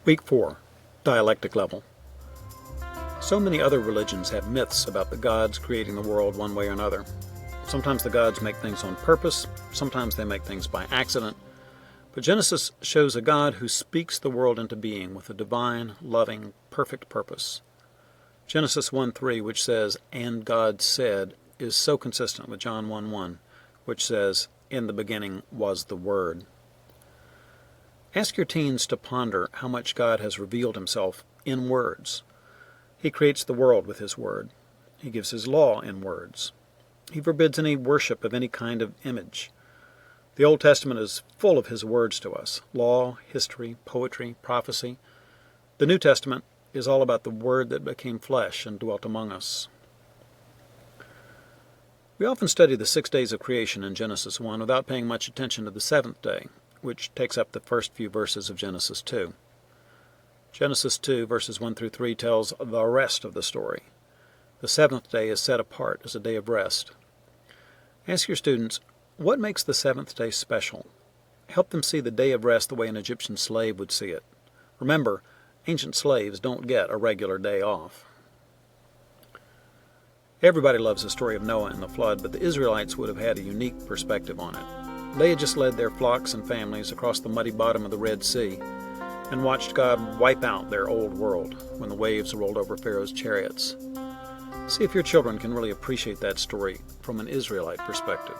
Week 4, Dialectic Level. So many other religions have myths about the gods creating the world one way or another. Sometimes the gods make things on purpose, sometimes they make things by accident, but Genesis shows a God who speaks the world into being with a divine, loving, perfect purpose. Genesis 1:3, which says, "And God said," is so consistent with John 1:1, which says, "In the beginning was the Word." Ask your teens to ponder how much God has revealed himself in words. He creates the world with his word. He gives his law in words. He forbids any worship of any kind of image. The Old Testament is full of his words to us: law, history, poetry, prophecy. The New Testament is all about the Word that became flesh and dwelt among us. We often study the 6 days of creation in Genesis 1 without paying much attention to the seventh day, which takes up the first few verses of Genesis 2. Genesis 2, verses 1 through 3 tells the rest of the story. The seventh day is set apart as a day of rest. Ask your students, what makes the seventh day special? Help them see the day of rest the way an Egyptian slave would see it. Remember, ancient slaves don't get a regular day off. Everybody loves the story of Noah and the flood, but the Israelites would have had a unique perspective on it. They had just led their flocks and families across the muddy bottom of the Red Sea and watched God wipe out their old world when the waves rolled over Pharaoh's chariots. See if your children can really appreciate that story from an Israelite perspective.